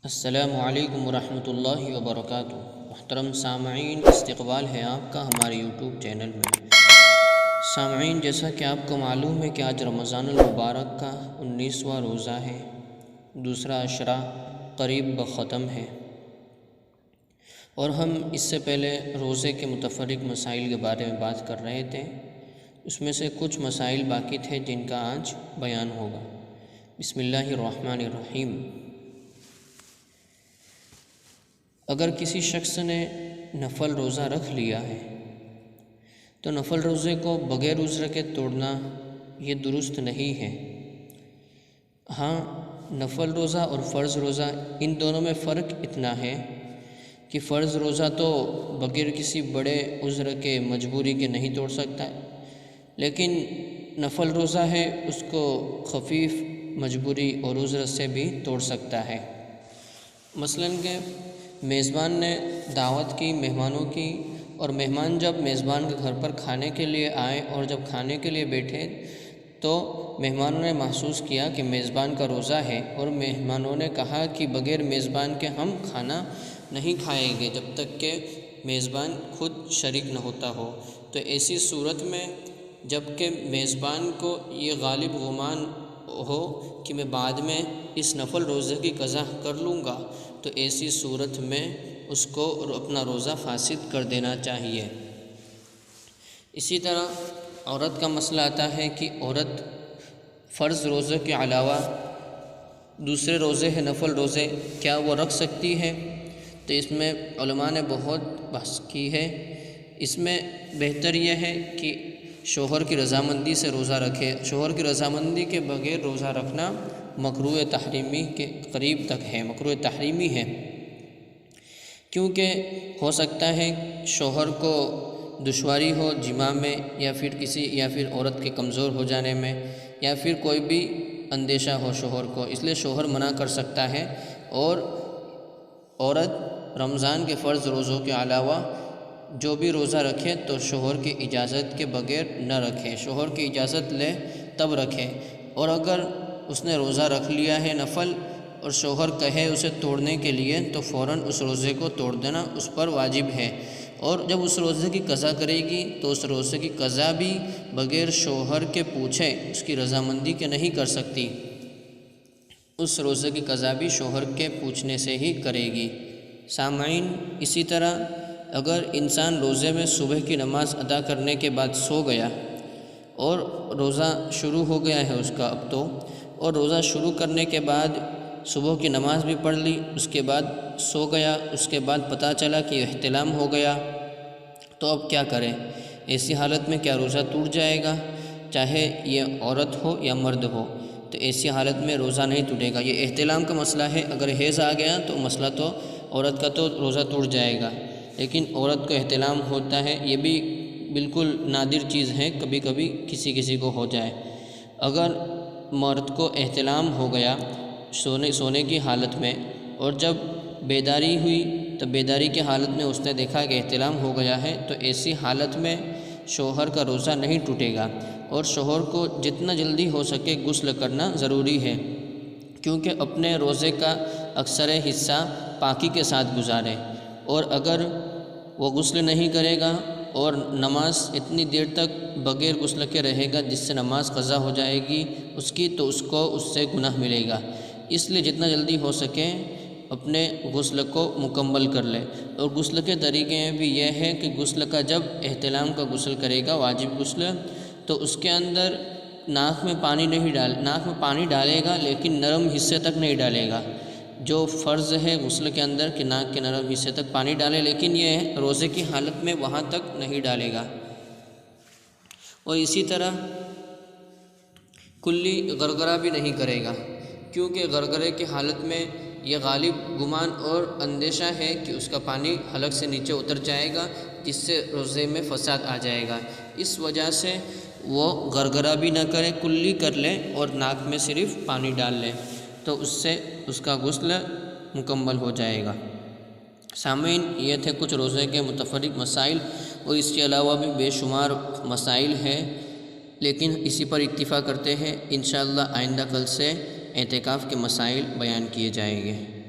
السلام علیکم ورحمۃ اللہ وبرکاتہ۔ محترم سامعین، استقبال ہے آپ کا ہمارے یوٹیوب چینل میں۔ سامعین، جیسا کہ آپ کو معلوم ہے کہ آج رمضان المبارک کا 19واں روزہ ہے، دوسرا عشرہ قریب بختم ہے، اور ہم اس سے پہلے روزے کے متفرق مسائل کے بارے میں بات کر رہے تھے۔ اس میں سے کچھ مسائل باقی تھے جن کا آج بیان ہوگا۔ بسم اللہ الرحمن الرحیم۔ اگر کسی شخص نے نفل روزہ رکھ لیا ہے تو نفل روزے کو بغیر عذر کے توڑنا یہ درست نہیں ہے۔ ہاں، نفل روزہ اور فرض روزہ ان دونوں میں فرق اتنا ہے کہ فرض روزہ تو بغیر کسی بڑے عذر کے، مجبوری کے نہیں توڑ سکتا، لیکن نفل روزہ ہے اس کو خفیف مجبوری اور عذر سے بھی توڑ سکتا ہے۔ مثلاً کہ میزبان نے دعوت کی مہمانوں کی، اور مہمان جب میزبان کے گھر پر کھانے کے لیے آئے اور جب کھانے کے لیے بیٹھے تو مہمانوں نے محسوس کیا کہ میزبان کا روزہ ہے، اور مہمانوں نے کہا کہ بغیر میزبان کے ہم کھانا نہیں کھائیں گے جب تک کہ میزبان خود شریک نہ ہوتا ہو۔ تو ایسی صورت میں جب کہ میزبان کو یہ غالب گمان ہو کہ میں بعد میں اس نفل روزے کی قضا کر لوں گا، تو ایسی صورت میں اس کو اپنا روزہ فاسد کر دینا چاہیے۔ اسی طرح عورت کا مسئلہ آتا ہے کہ عورت فرض روزے کے علاوہ دوسرے روزے ہیں، نفل روزے، کیا وہ رکھ سکتی ہے؟ تو اس میں علماء نے بہت بحث کی ہے۔ اس میں بہتر یہ ہے کہ شوہر کی رضامندی سے روزہ رکھے۔ شوہر کی رضامندی کے بغیر روزہ رکھنا مکروہ تحریمی کے قریب تک ہے، مکروہ تحریمی ہے، کیونکہ ہو سکتا ہے شوہر کو دشواری ہو جماع میں، یا پھر عورت کے کمزور ہو جانے میں، یا پھر کوئی بھی اندیشہ ہو شوہر کو، اس لیے شوہر منع کر سکتا ہے۔ اور عورت رمضان کے فرض روزوں کے علاوہ جو بھی روزہ رکھے تو شوہر کی اجازت کے بغیر نہ رکھے، شوہر کی اجازت لے تب رکھے۔ اور اگر اس نے روزہ رکھ لیا ہے نفل اور شوہر کہے اسے توڑنے کے لیے تو فوراً اس روزے کو توڑ دینا اس پر واجب ہے، اور جب اس روزے کی قضا کرے گی تو اس روزے کی قضا بھی بغیر شوہر کے پوچھے، اس کی رضامندی کے نہیں کر سکتی، اس روزے کی قضا بھی شوہر کے پوچھنے سے ہی کرے گی۔ سامعین، اسی طرح اگر انسان روزے میں صبح کی نماز ادا کرنے کے بعد سو گیا اور روزہ شروع ہو گیا ہے اس کا اب تو، اور روزہ شروع کرنے کے بعد صبح کی نماز بھی پڑھ لی، اس کے بعد سو گیا، اس کے بعد پتہ چلا کہ احتلام ہو گیا، تو اب کیا کرے؟ ایسی حالت میں کیا روزہ ٹوٹ جائے گا؟ چاہے یہ عورت ہو یا مرد ہو، تو ایسی حالت میں روزہ نہیں ٹوٹے گا۔ یہ احتلام کا مسئلہ ہے، اگر حیض آ گیا تو مسئلہ تو عورت کا تو روزہ ٹوٹ جائے گا، لیکن عورت کو احتلام ہوتا ہے، یہ بھی بالکل نادر چیز ہے، کبھی کبھی کسی کو ہو جائے۔ اگر مرد کو احتلام ہو گیا سونے کی حالت میں، اور جب بیداری ہوئی تو بیداری کی حالت میں اس نے دیکھا کہ احتلام ہو گیا ہے، تو ایسی حالت میں شوہر کا روزہ نہیں ٹوٹے گا، اور شوہر کو جتنا جلدی ہو سکے غسل کرنا ضروری ہے، کیونکہ اپنے روزے کا اکثر حصہ پاکی کے ساتھ گزارے۔ اور اگر وہ غسل نہیں کرے گا اور نماز اتنی دیر تک بغیر غسل کے رہے گا جس سے نماز قضا ہو جائے گی اس کی، تو اس کو اس سے گناہ ملے گا۔ اس لیے جتنا جلدی ہو سکے اپنے غسل کو مکمل کر لے۔ اور غسل کے طریقے بھی یہ ہے کہ غسل کا جب احتلام کا غسل کرے گا، واجب غسل، تو اس کے اندر ناک میں پانی ڈالے گا، لیکن نرم حصے تک نہیں ڈالے گا۔ جو فرض ہے غسل کے اندر کہ ناک کے نرم حصے تک پانی ڈالے، لیکن یہ روزے کی حالت میں وہاں تک نہیں ڈالے گا۔ اور اسی طرح کلی غرغرہ بھی نہیں کرے گا، کیونکہ غرغرے کی حالت میں یہ غالب گمان اور اندیشہ ہے کہ اس کا پانی حلق سے نیچے اتر جائے گا، جس سے روزے میں فساد آ جائے گا۔ اس وجہ سے وہ غرغرہ بھی نہ کرے، کلی کر لے اور ناک میں صرف پانی ڈال لے، تو اس سے اس کا غسل مکمل ہو جائے گا۔ سامعین، یہ تھے کچھ روزے کے متفرق مسائل، اور اس کے علاوہ بھی بے شمار مسائل ہیں، لیکن اسی پر اکتفا کرتے ہیں۔ انشاءاللہ آئندہ کل سے اعتکاف کے مسائل بیان کیے جائیں گے۔